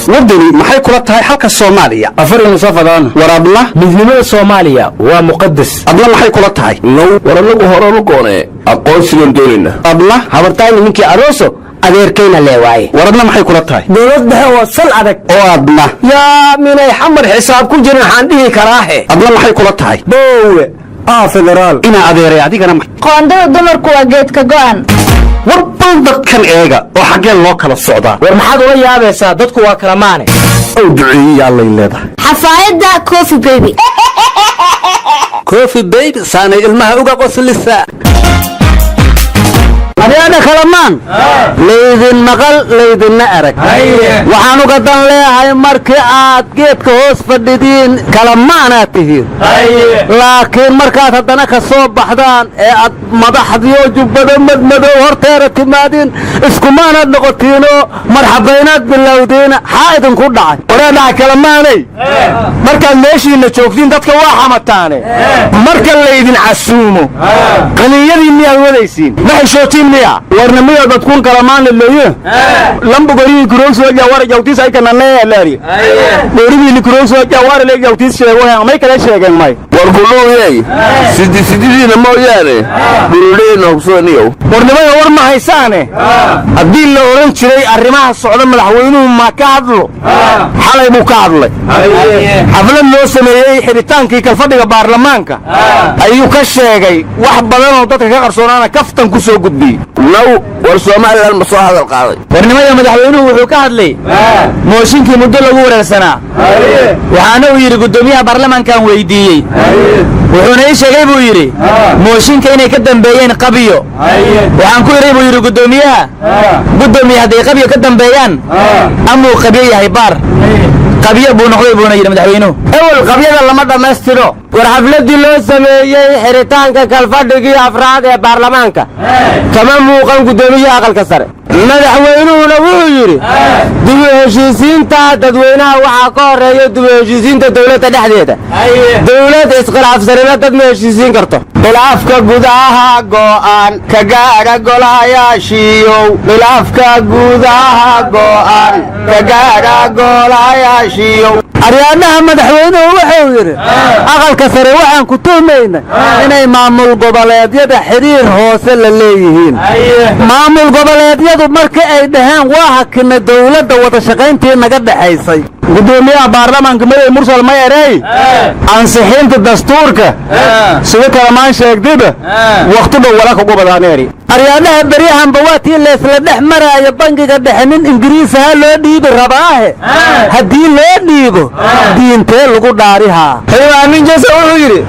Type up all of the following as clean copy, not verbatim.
wadani maxay kula tahay halka Soomaaliya afar musafadaan warabna midnimada Soomaaliya waa muqaddas adna maxay kula tahay low waranagu horanu goone aqoonsigan doonina adna habartaan ninkii arooso adeerkayna leewaay waradna maxay kula tahay dawladda waa sal adag oo adna yaa minay xamar xisaab ku jirin waxaan dhihi karaahe adna maxay kula tahay boowe federaal ina adeeray adigana qoondada dumarku waa geedka go'an warbal dadkan eega oo xageen loo kala socdaa war maxaad ula yaabaysaa dadku waa kala maane oo duceeyay alla leedahay xafaayada coffee baby coffee baby saana ilmaha uga qoslisa أنا كلمان ليدن مقل ليدن أرك وحانو قدن ليها مركعات جيت كهوس فردين كلمانا تهين لكن مركات هدنا كصوب بحدان مضح ديو جبدا مدمدو هرتيرة تمادين اسكمانا نغطينو مرحبينات باللودين حايدن كردعي ورانا كلماني مركا ماشي اللي تشوفين دادك واحا متاني مركا ليدن عسومو قنيادي مياه وليسين نحي شوتين warnamada dadkun kalamaan leeyahay lambu gari kuroos oo jawar jawtiis ay kana leeyahay dheerigi kuroos oo jawar leeyahay jawtiis sheego may kala sheegeen may war guluuyay sidii mooyaane buruleena hubsaniyo warnamada war ma haysaane hadii la oran jiray arrimaha socda madaxweynuhu ma ka hadlo xalay buu ka hadlay xaflad loo sameeyay xiritaankii kalfadhiga baarlamaanka ayuu ka sheegay wax badan oo dadka ka qarsoonaana kaftan ku soo gudbiyay law war Soomaaliland ma soo hadal qaaday warnimada madaxweynuhu wuxuu ka hadlay mooshinkii muddo lagu wareersanaa waxaana uu yiri gudoomiyaha baarlamaankan weydiiyay wuxuuna ii sheegay buu yiri mooshinka inay ka dambeeyeen qabiyo waxaan ku yiri buu yiri gudoomiyaha haday qabiyo ka dambeeyaan ama uu qabiyo yahay baar qabiyo buu noqday buuna yiri madaxweynuhu awal qabiyada lama dhameystiro war xafladii loo sameeyay xiritaanka kalfadhigii afraad ee baarlamaanka kama muuqan gudoomiyaha aqalka sare madaxweynuhuna wuxuu yiri dib u heshiisiinta dadweynaha waxaa ka horeeya dib u heshiisiinta dawladda dhexdeeda dawladda isqalaafsanina dad ma heshiisiin karto khilaafka gudaha go'an ka gaadha golayaashiyow khilaafka gudaha go'an ka gaadha golayaashiyow aryaanaha madaxweynuhu wuxuu yiri aqalka sare waxaan ku tuhmaynaa inay maamul goboleedyada xiriir hoose la leeyihiin maamul goboleedyadu marka ay dhahaan waa hakina dawladda wada shaqayntii naga dhaxaysay gudoomiyaha baarlamaanka Maray Mursal Mayarey ansixinta dastuurka sida kalamaan sheegdayba waqtiga wala ku badaaneeri aryaanaha bariyahan bawaatii leesla dhex maraya bangiga dhexnin ingiriis ha loo dhiibi rabaahe hadii loo dhiibo diintee lagu dhaariha xilwaanin jeesa wuxuu yiri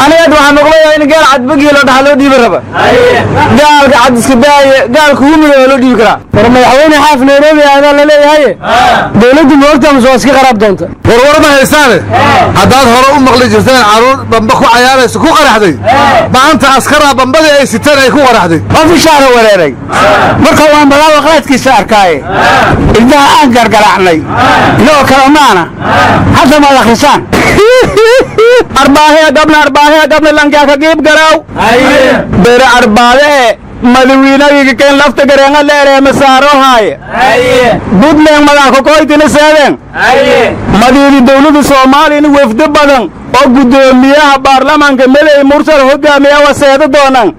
aniga waxaan noqday in gaal cad bagi loo dhaxlo dhiibi raba gaalka cad iska baaye gaalku humiga loo dhiibi kara war madaxweyne xaaf Nairobi ayaa la leeyahay dawladdu moogta soo iska qarab doonta war ma haysaane hadaad hore u maqli jirteen caruur bamba ku cayaarayso ku qaraxday maanta askara bambada ay siteen ay ku qaraxday ofishaara wareeray marka waan balaaw qaladkiisa arkay ilmaha aan gargaraacnay loo kala maana hadda ma akhrisan arbaahe gabna lanka ka geeb garaaw beera arbaahe madawiinayga keen lafta gareena leeyahay masaaro haay budleen madax ko idin saadeen madiidi dawladda Soomaaliya wafdi badan oo gudoomiyaha baarlamaanka Maray Mursal hogaamiya waseeda doonaan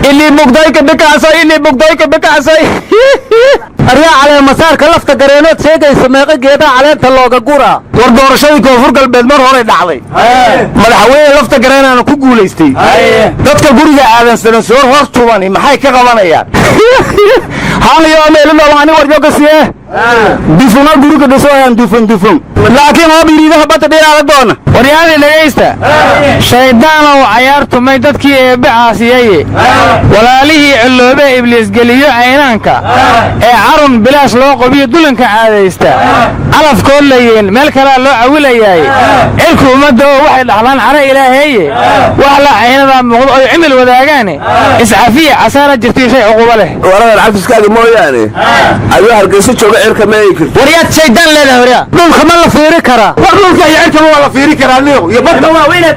ili mugday ka bakaasay aryaa cali masaarka lafta gareenood sheegaysa meeqa geeda caleenta looga gura war doorashadii koonfur galbeed mar hore dhacday madaxweyne lafta gareenana ku guuleystay dadka guriga aadan sanan soo hor tuban maxay ka qabanayaan hal iyo meel loo wani warjoog siye difuna guriga dhasooyaan difun laakiin oo biriidaha bata dheeraada doona waryaadi dhageysta shaydaan oo ciyaartu may dadkii eebacaasiyay walaalihii ciloobe ibliis galiyo aynaanka ee carun bilaash loo qobiyo dulanka caadeysta alafkood leeyeen meel kale loo cawilayay cilku umada waxay dhaxlaan xare ilaaheeye wax la aynada muuqdo ay cimil wadaagaan iscafiya asaara jirtay shay uquba leh warada xafiiskaaga mooyaane ayuu halkayso jooga cirka meeyay wariyad shaydaan leedahay wariya dhulka ma la fiiri kara war dhulka iyo cirka waa la fiiri karaa niyo iyo badda waa weynaa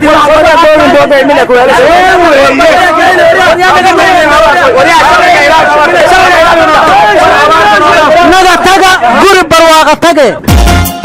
naga taga guri barwaaqa shaqo tage